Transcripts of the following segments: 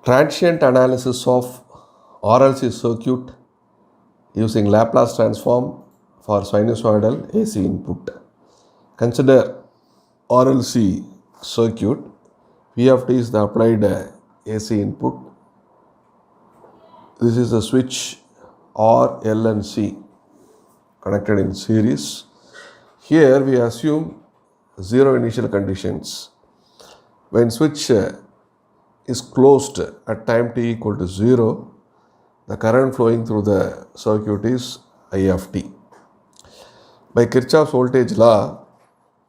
Transient analysis of RLC circuit using Laplace transform for sinusoidal AC input. Consider RLC circuit. V of t is the applied AC input. This is the switch R, L and C connected in series. Here we assume zero initial conditions. When switch is closed at time t equal to 0, the current flowing through the circuit is I of t. By Kirchhoff's voltage law,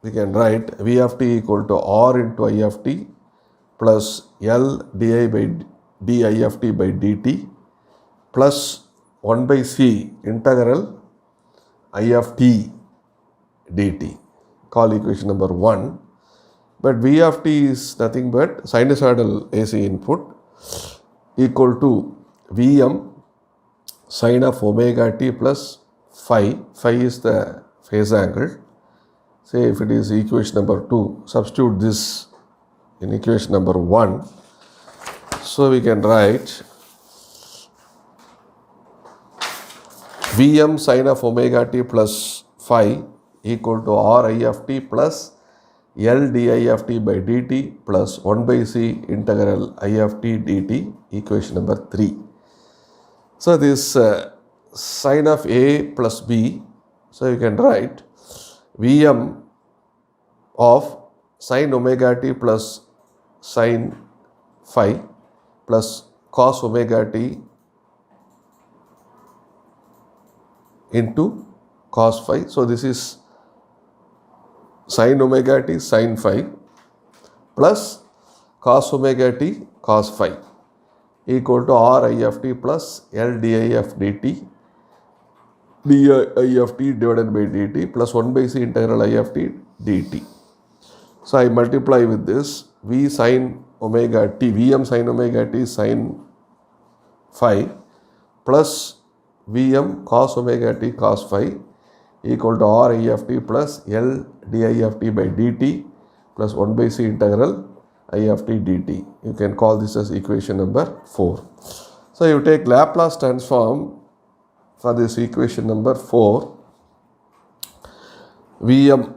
we can write V of t equal to R into I of t plus L di by di of t by dt plus 1 by C integral I of t dt. Call equation number 1. But V of t is nothing but sinusoidal AC input equal to Vm sine of omega t plus phi. Phi is the phase angle. Say if it is equation number 2, substitute this in equation number 1. So we can write Vm sine of omega t plus phi equal to Ri of t plus L di of t by dt plus 1 by C integral I of t dt, equation number 3. So this sine of A plus B, so you can write Vm of sine omega t plus sine phi plus cos omega t into cos phi. So this is sin omega t sin phi plus cos omega t cos phi equal to Ri of t plus L di of dt di of t divided by dt plus 1 by C integral I of t dt. So I multiply with this V sin omega t, Vm sin omega t sin phi plus Vm cos omega t cos phi equal to Ri of t plus L di of t by dt plus 1 by C integral I of t dt. You can call this as equation number 4. So you take Laplace transform for this equation number 4. Vm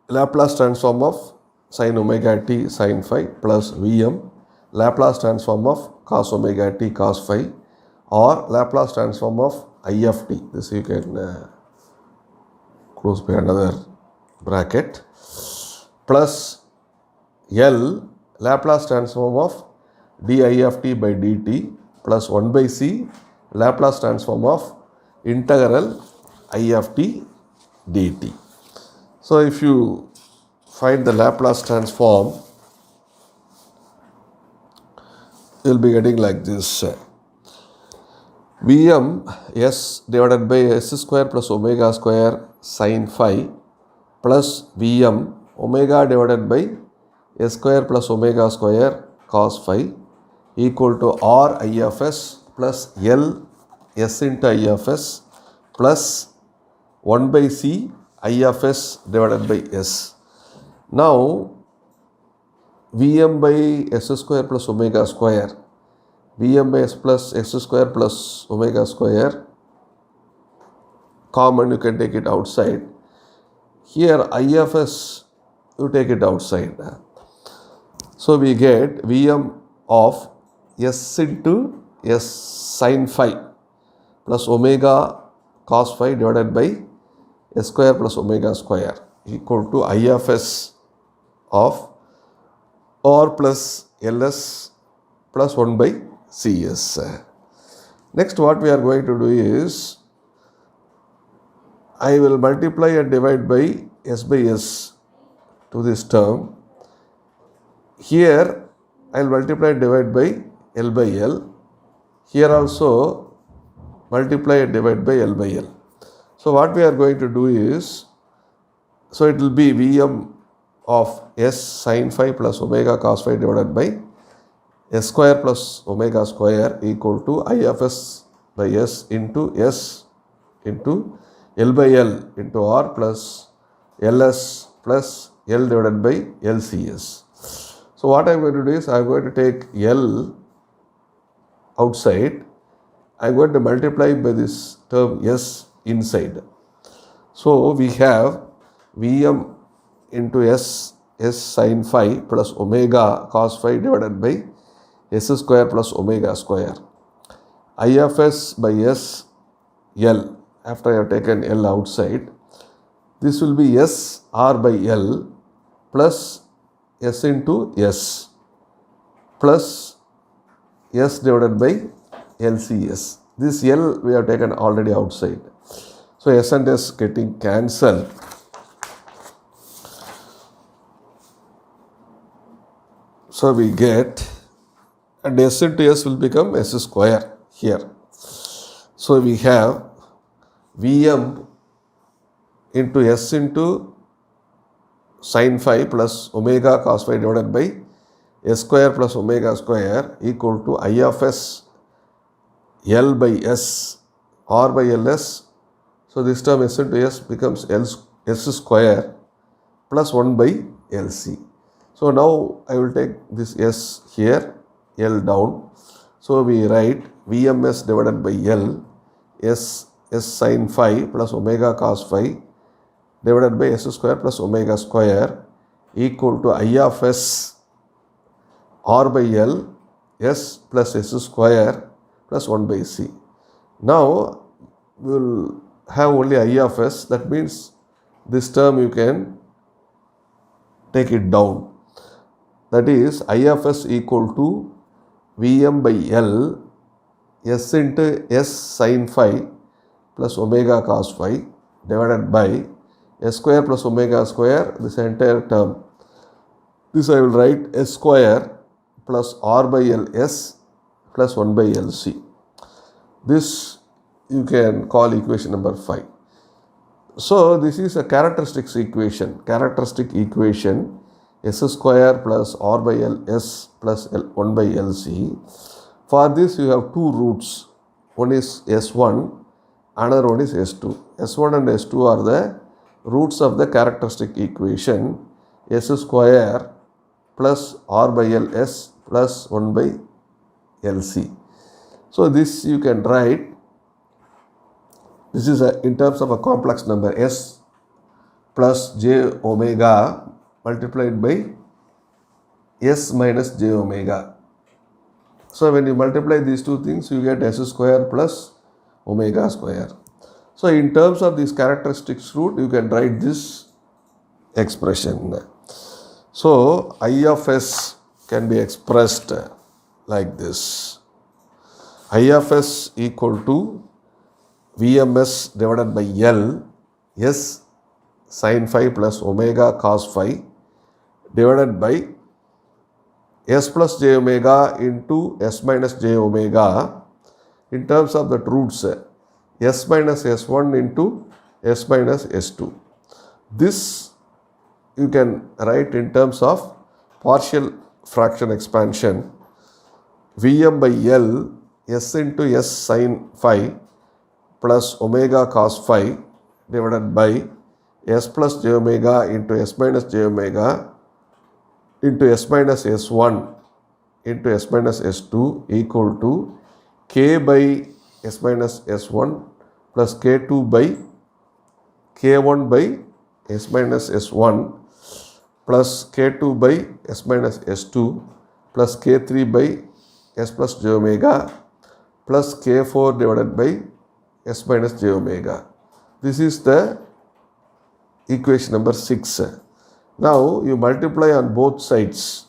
Laplace transform of sin omega t sin phi plus Vm Laplace transform of cos omega t cos phi or Laplace transform of I of t. This you can close by another bracket plus L Laplace transform of di of t by dt plus 1 by C Laplace transform of integral I of t dt. So if you find the Laplace transform, you will be getting like this. Vm s divided by s square plus omega square sin phi plus Vm omega divided by s square plus omega square cos phi equal to R I of s plus L s into I of s plus 1 by C I of s divided by s. Now Vm by s square plus omega square, Vm by s plus x square plus omega square common, you can take it outside. Here I of s you take it outside. So we get Vm of s into s sin phi plus omega cos phi divided by s square plus omega square equal to I of s of R plus Ls plus 1 by Cs. Next what we are going to do is I will multiply and divide by s by s to this term. Here I will multiply and divide by L by L. Here also multiply and divide by L by L. So what we are going to do is, so it will be Vm of s sin phi plus omega cos phi divided by s square plus omega square equal to I of s by s into L by L into R plus Ls plus L divided by LCS. So what I am going to do is I am going to take L outside, I am going to multiply by this term S inside. So we have Vm into S sin phi plus omega cos phi divided by S square plus omega square. I of S by S L, after I have taken L outside, this will be S R by L plus S into S plus S divided by LCS. This L we have taken already outside. So S and S getting cancelled. So we get, and S into S will become S square here. So we have Vm into S into sin phi plus omega cos phi divided by S square plus omega square equal to I of S L by S R by Ls. So this term S into S becomes S square plus 1 by Lc. So now I will take this S here, L down. So we write Vms divided by L, S sin phi plus omega cos phi divided by S square plus omega square equal to I of S R by L, S plus S square plus 1 by C. Now we will have only I of S. That means this term you can take it down. That is I of S equal to Vm by L S into S sin phi plus omega cos phi divided by S square plus omega square, this entire term. This I will write S square plus R by L S plus 1 by Lc. This you can call equation number 5. So this is a characteristic equation S square plus R by L S plus 1 by Lc. For this you have two roots. One is S1, another one is S2. S1 and S2 are the roots of the characteristic equation S square plus R by L S plus 1 by Lc. So this you can write, this is in terms of a complex number S plus j omega multiplied by S minus j omega. So when you multiply these two things, you get S square plus omega square. So in terms of this characteristics root, you can write this expression. So I of S can be expressed like this. I of S equal to Vms divided by L S sin phi plus omega cos phi divided by S plus j omega into S minus j omega in terms of the roots S minus S1 into S minus S2. This you can write in terms of partial fraction expansion Vm by L S into S sin phi plus omega cos phi divided by S plus j omega into S minus j omega into S minus S1 into S minus S2 equal to K by S minus S1 plus K2 by K1 by S minus S1 plus K2 by S minus S2 plus K3 by S plus j omega plus K4 divided by S minus j omega. This is the equation number 6. Now you multiply on both sides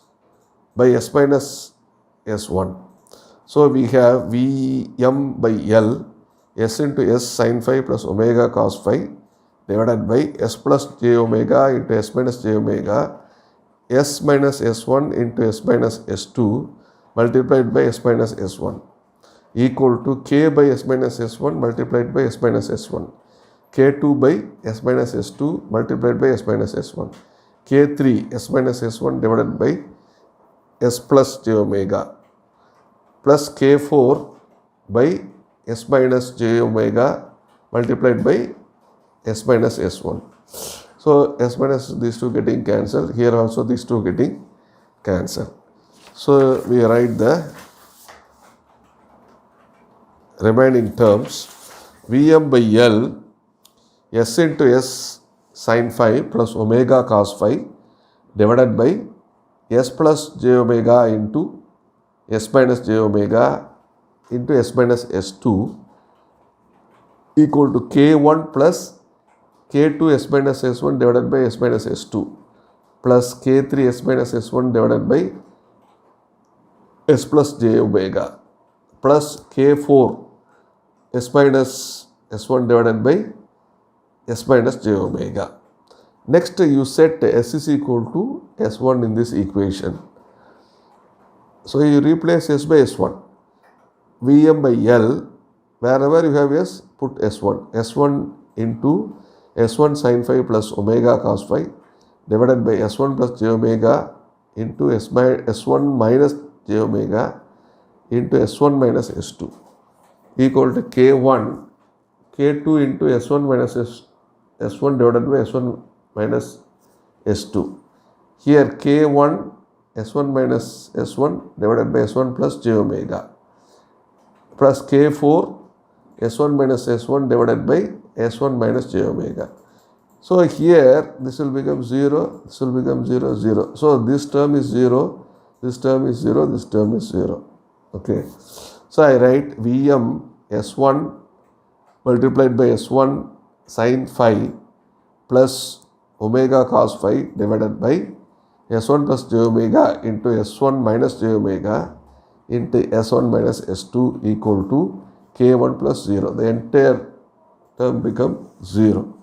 by S minus S1. So we have Vm by L S into S sin phi plus omega cos phi divided by S plus j omega into S minus j omega S minus S1 into S minus S2 multiplied by S minus S1 equal to K by S minus S1 multiplied by S minus S1, K2 by S minus S2 multiplied by S minus S1, K3 S minus S1 divided by S plus j omega plus K4 by S minus j omega multiplied by S minus S1. So S minus these two getting cancelled, here also these two getting cancelled. So we write the remaining terms. Vm by L S into S sin phi plus omega cos phi divided by S plus j omega into S minus j omega into S minus S2 equal to K1 plus K2 S minus S1 divided by S minus S2 plus K3 S minus S1 divided by S plus j omega plus K4 S minus S1 divided by S minus j omega. Next, you set S is equal to S1 in this equation. So, you replace S by S1. Vm by L, wherever you have S, put S1. S1 into S1 sin phi plus omega cos phi divided by S1 plus j omega into S1 minus j omega into S1 minus S2 equal to K1, K2 into S1 minus S1 divided by S1 minus S2. Here K1 S1 minus S1 divided by S1 plus j omega plus K4 S1 minus S1 divided by S1 minus j omega. So here this will become 0, this will become 0, 0. So this term is 0, this term is 0, this term is 0. Okay. So I write Vm S1 multiplied by S1 sin phi plus omega cos phi divided by S1 plus j omega into S1 minus j omega into S1 minus S2 equal to K1 plus 0. The entire term become 0.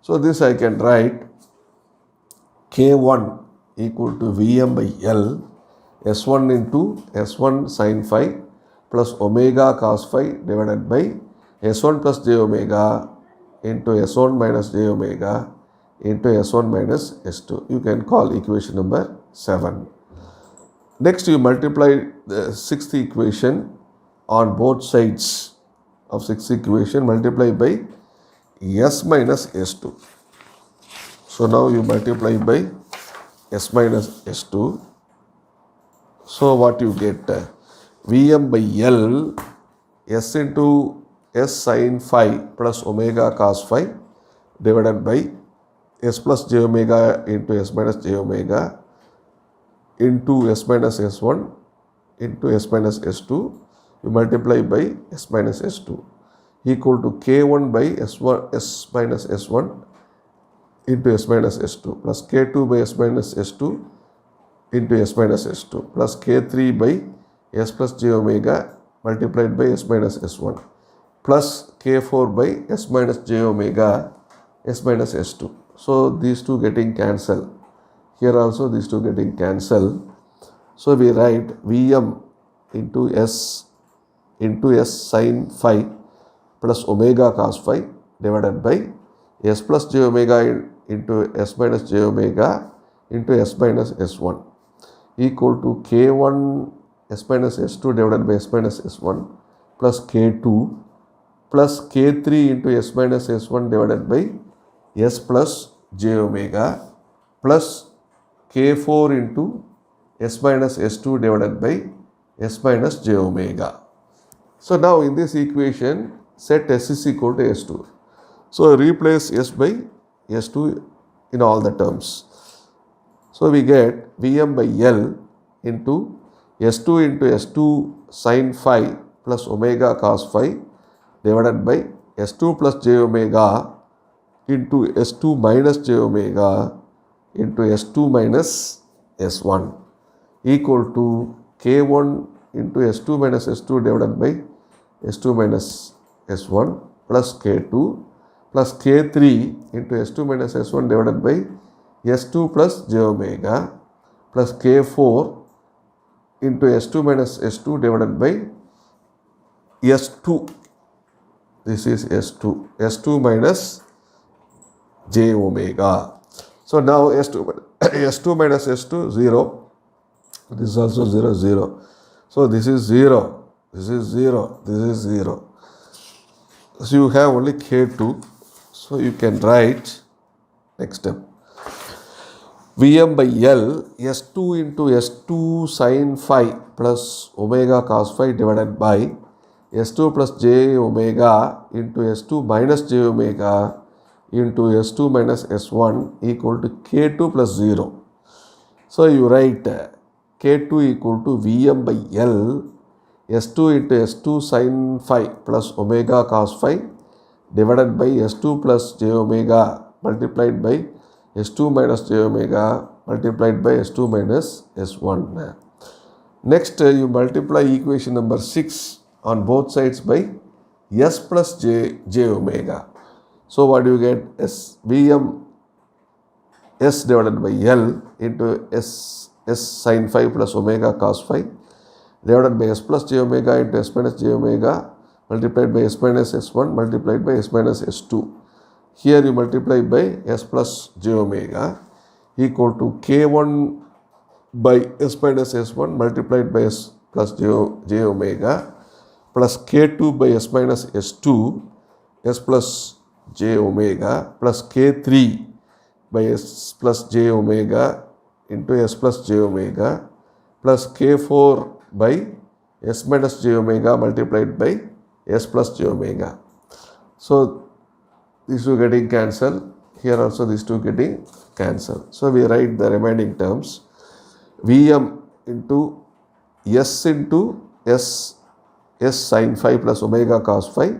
So this I can write K1 equal to Vm by L S1 into S1 sin phi plus omega cos phi divided by S1 plus j omega into S1 minus j omega into S1 minus S2. You can call equation number 7. Next, you multiply the sixth equation on both sides of sixth equation, multiply by S minus S2. So now you multiply by S minus S2. So what you get? Vm by L S into S sin phi plus omega cos phi divided by S plus j omega into S minus j omega into S minus S1 into S minus S2. You multiply by S minus S2 equal to K1 by S1, S minus S1 into S minus S2 plus K2 by S minus S2 into S minus S2 plus K3 by S plus j omega multiplied by S minus S1 plus K4 by S minus j omega S minus S2. So these two getting cancelled. Here also these two getting cancelled. So we write Vm into S sin phi plus omega cos phi divided by S plus j omega into S minus j omega into S minus S1 equal to K1 S minus S2 divided by S minus S1 plus K2 plus K3 into S minus S1 divided by S plus j omega plus K4 into S minus S2 divided by S minus j omega. So now in this equation, set S is equal to S2. So replace S by S2 in all the terms. So we get Vm by L into S2 into S2 sin phi plus omega cos phi divided by S2 plus j omega into S2 minus j omega into S2 minus S1 equal to K1 into S2 minus S2 divided by S2 minus S1 plus K2 plus K3 into S2 minus S1 divided by S2 plus j omega plus K4 into S2 minus S2 divided by S2. This is S2. S2 minus j omega. So now S2 minus S2 0. This is also 0, 0. So this is 0. This is 0. This is 0. So you have only K2. So you can write next step. Vm by L S2 into S2 sin phi plus omega cos phi divided by S2 plus j omega into S2 minus j omega into S2 minus S1 equal to K2 plus 0. So you write K2 equal to Vm by L S2 into S2 sin phi plus omega cos phi divided by S2 plus j omega multiplied by S2 minus j omega multiplied by S2 minus S1. Next, you multiply equation number 6 on both sides by S plus j omega. So what do you get? Vm S divided by L into S sin phi plus omega cos phi divided by S plus j omega into S minus j omega multiplied by S minus S1 multiplied by S minus S2. Here you multiply by S plus j omega equal to K1 by S minus S1 multiplied by S plus j omega plus K2 by S minus S2 S plus j omega plus K3 by S plus j omega into S plus j omega plus K4 by S minus j omega multiplied by S plus j omega. So these two getting cancelled. Here also these two getting cancelled. So we write the remaining terms. Vm into S sin phi plus omega cos phi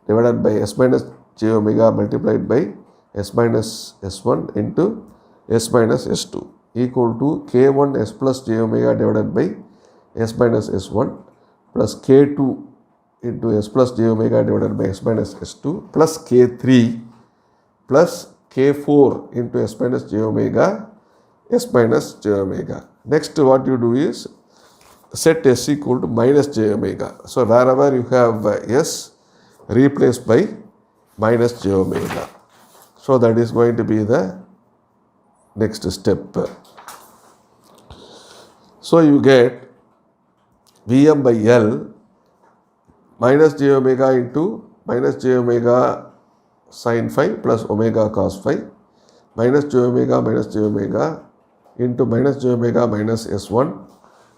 divided by S minus j omega multiplied by S minus S1 into S minus S2 equal to K1 S plus j omega divided by S minus S1 plus K2 into S plus j omega divided by S minus S2 plus K3 plus K4 into S minus j omega S minus j omega. Next what you do is set S equal to minus j omega. So wherever you have S, replace by minus j omega. So that is going to be the next step. So you get Vm by L minus j omega into minus j omega sin phi plus omega cos phi minus j omega into minus j omega minus S1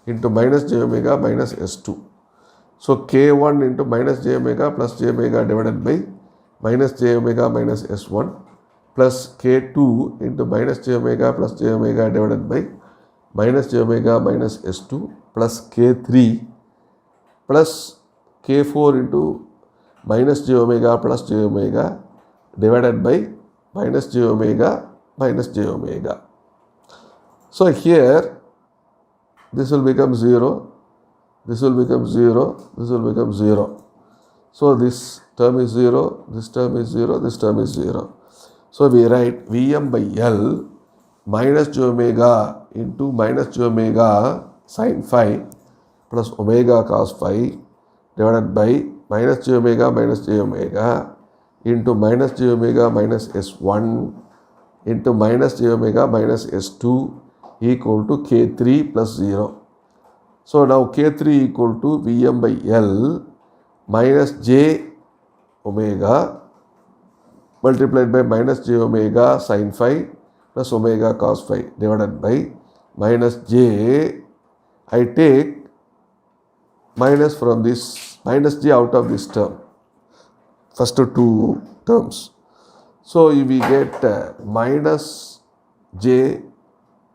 into minus j omega minus S2. So K1 into minus j omega plus j omega divided by minus j omega minus S1 plus K2 into minus j omega plus j omega divided by minus j omega minus S2 plus K3 plus K4 into minus j omega plus j omega divided by minus j omega minus j omega. So here this will become 0, this will become 0, this will become 0. So this term is 0, this term is 0, this term is 0. So we write Vm by L minus j omega into minus j omega sin phi plus omega cos phi divided by minus j omega into minus j omega minus S1 into minus j omega minus S2 equal to K3 plus 0. So now K3 equal to Vm by L minus j omega multiplied by minus j omega sin phi plus omega cos phi divided by minus j. I take minus from this, minus j out of this term, first two terms. So we get minus j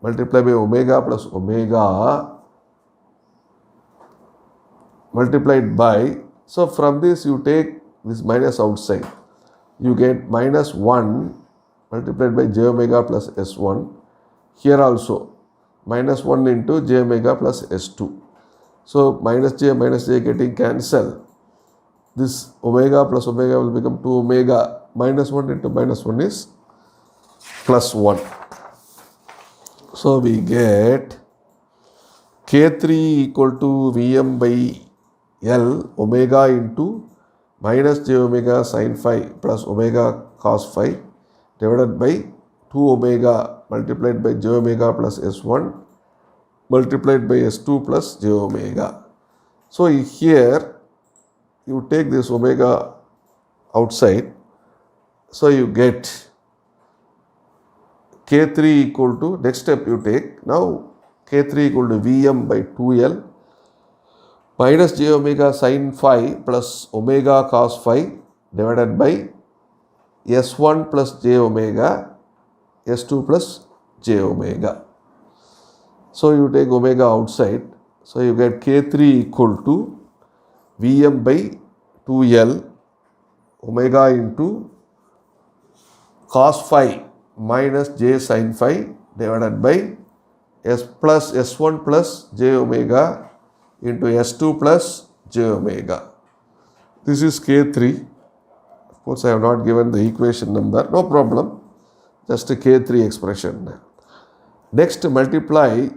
multiplied by omega plus omega multiplied by, so from this you take this minus outside, you get minus 1 multiplied by j omega plus S1. Here also minus 1 into j omega plus S2. So minus j getting cancelled. This omega plus omega will become 2 omega. Minus 1 into minus 1 is plus 1. So we get K3 equal to Vm by L omega into minus j omega sin phi plus omega cos phi divided by 2 omega multiplied by j omega plus S1 multiplied by S2 plus j omega. So here you take this omega outside, so you get K3 equal to, next step you take, now K3 equal to Vm by 2L minus j omega sin phi plus omega cos phi divided by s1 plus j omega, s2 plus j omega. So you take omega outside. So you get K3 equal to Vm by 2L omega into cos phi minus j sin phi divided by S plus S1 plus j omega into S2 plus j omega. This is K3. Of course, I have not given the equation number. No problem. Just a K3 expression. Next, multiply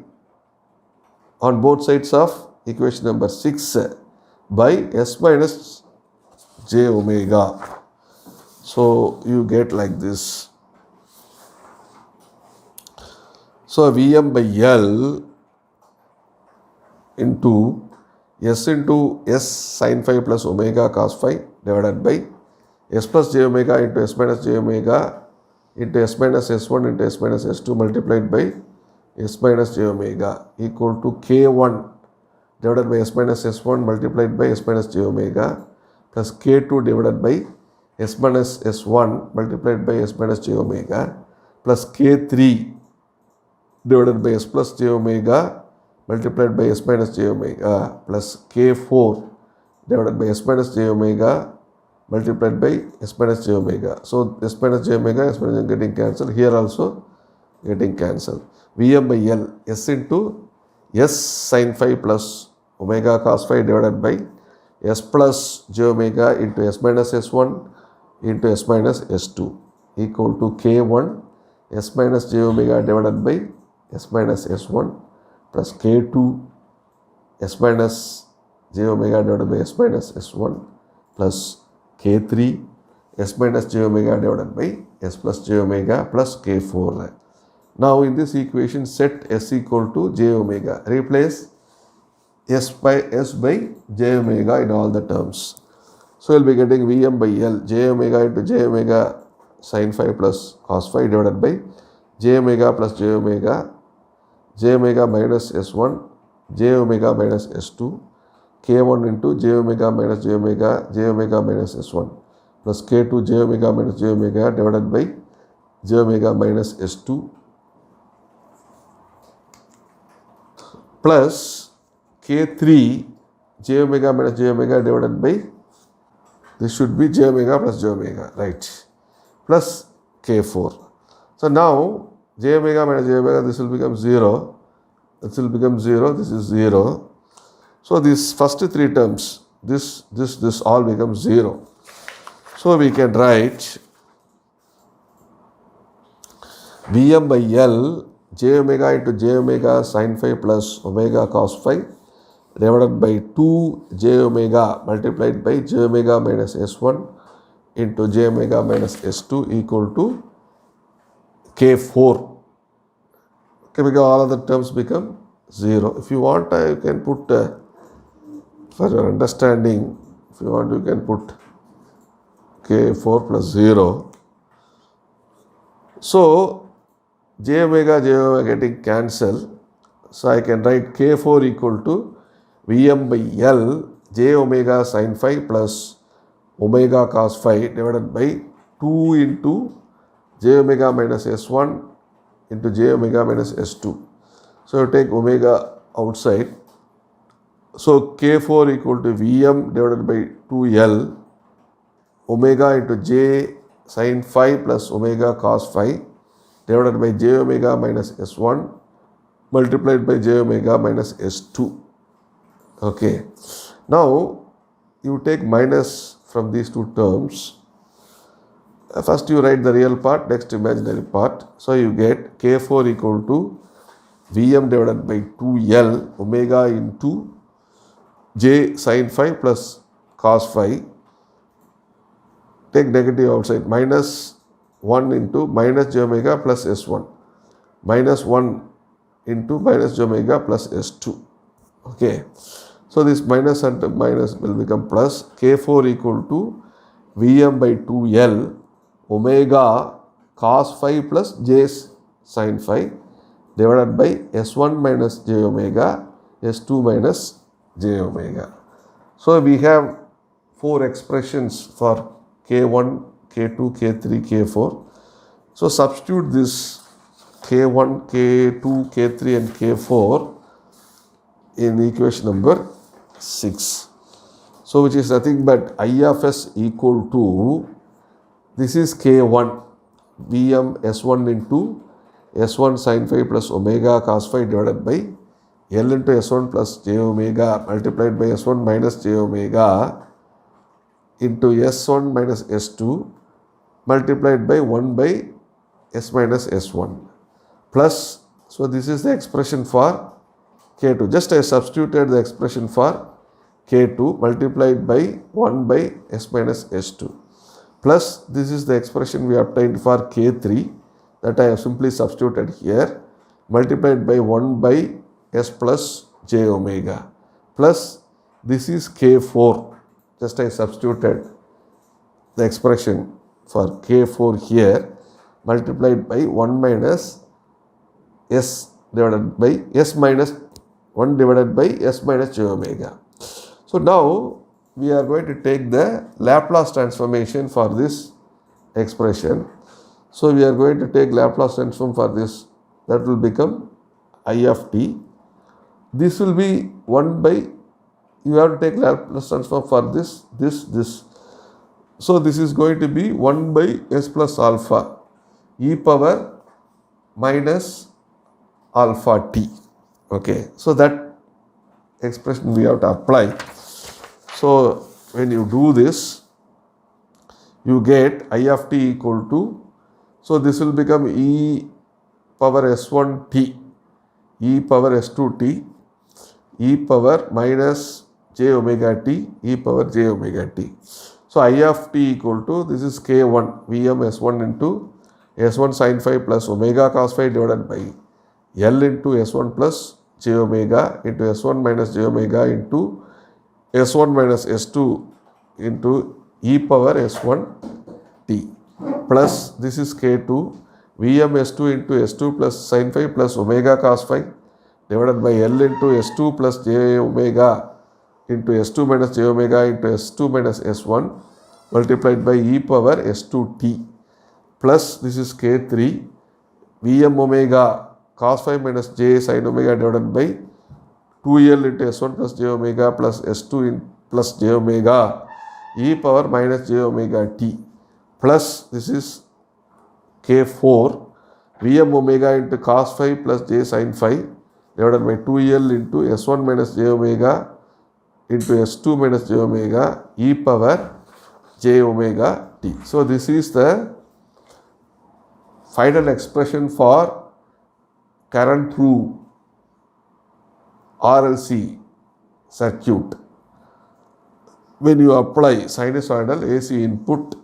on both sides of equation number 6 by S minus j omega. So you get like this. So Vm by L into S sin phi plus omega cos phi divided by S plus j omega into S minus j omega into S minus S1 into S minus S2 multiplied by S minus j omega equal to K1 divided by S minus S1 multiplied by S minus j omega plus K2 divided by S minus S1 multiplied by S minus j omega plus K3 divided by S plus j omega multiplied by S minus j omega plus K4 divided by S minus j omega multiplied by S minus j omega. So S minus j omega, S minus j getting cancelled. Here also getting cancelled. Vm by L, S into S sin phi plus omega cos phi divided by S plus j omega into S minus S1 into S minus S2 equal to K1 S minus j omega divided by S minus S1 plus K2 S minus j omega divided by S minus S1 plus K3 S minus j omega divided by S plus j omega plus K4. Now in this equation set S equal to j omega. Replace S by j omega in all the terms. So you will be getting Vm by L j omega into j omega sin phi plus cos phi divided by j omega plus j omega minus S1 j omega minus S2 K1 into j omega minus j omega minus S1 plus K2 j omega minus j omega divided by j omega minus S2 plus K3 j omega minus j omega divided by, this should be j omega plus j omega, right, plus K4. So now j omega minus j omega, this will become 0, this will become 0, this is 0. So these first three terms, this all becomes 0. So we can write Vm by L j omega into j omega sin phi plus omega cos phi divided by 2 j omega multiplied by j omega minus S1 into j omega minus S2 equal to K4. Okay, because all other terms become 0. If you want, you can put, for your understanding, if you want, you can put K4 plus 0. So j omega getting cancelled. So I can write K4 equal to Vm by L j omega sin phi plus omega cos phi divided by 2 into j omega minus S1 into j omega minus S2. So you take omega outside. So K4 equal to Vm divided by 2L omega into j sin phi plus omega cos phi divided by j omega minus S1 multiplied by j omega minus S2. Okay. Now you take minus from these two terms. First you write the real part, next imaginary part. So you get K4 equal to Vm divided by 2L omega into j sin phi plus cos phi. Take negative outside, minus 1 into minus j omega plus S1 minus 1 into minus j omega plus S2. Okay. So this minus and minus will become plus. K4 equal to Vm by 2L omega cos phi plus j sin phi divided by S1 minus j omega S2 minus j omega. So we have 4 expressions for k1, k2, k3, k4. So substitute this k1, k2, k3 and k4 in equation number 6. So which is nothing but I of s equal to, this is k1, Vm s1 into s1 sin phi plus omega cos phi divided by L into s1 plus j omega multiplied by s1 minus j omega into s1 minus s2 multiplied by 1 by s minus s1 plus, so this is the expression for k2. Just I substituted the expression for k2 multiplied by 1 by s minus s2 plus this is the expression we obtained for k3 that I have simply substituted here multiplied by 1 by s plus j omega plus this is k4. Just I substituted the expression for k4 here multiplied by 1 minus s divided by s minus 1 divided by s minus j omega. So now we are going to take the Laplace transformation for this expression. So we are going to take Laplace transform for this, that will become I of t. This will be 1 by, you have to take Laplace transform for this. So this is going to be 1 by s plus alpha e power minus alpha t. Okay, so that expression we have to apply. So when you do this, you get I of t equal to, so this will become e power s1 t, e power s2 t, e power minus j omega t, e power j omega t. So I of t equal to, this is k1 Vm s1 into s1 sin phi plus omega cos phi divided by L into s1 plus j omega into s1 minus j omega into s1 minus s2 into e power s1 t plus this is k2 Vm s2 into s2 plus sin phi plus omega cos phi divided by L into s2 plus j omega into s2 minus j omega into s2 minus s1 multiplied by e power s2 t plus this is k3 Vm omega cos phi minus j sin omega divided by 2L into s1 plus j omega plus s2 in plus j omega e power minus j omega t plus this is k4 Vm omega into cos phi plus j sin phi divided by 2L into s1 minus j omega into s2 minus j omega e power j omega t. So this is the final expression for current through RLC circuit when you apply sinusoidal AC input,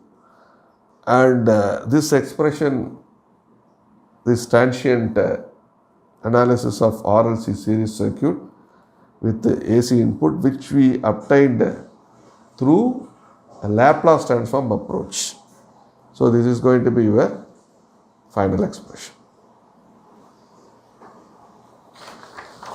and this expression, this transient analysis of RLC series circuit with the AC input, which we obtained through a Laplace transform approach. So this is going to be your final expression.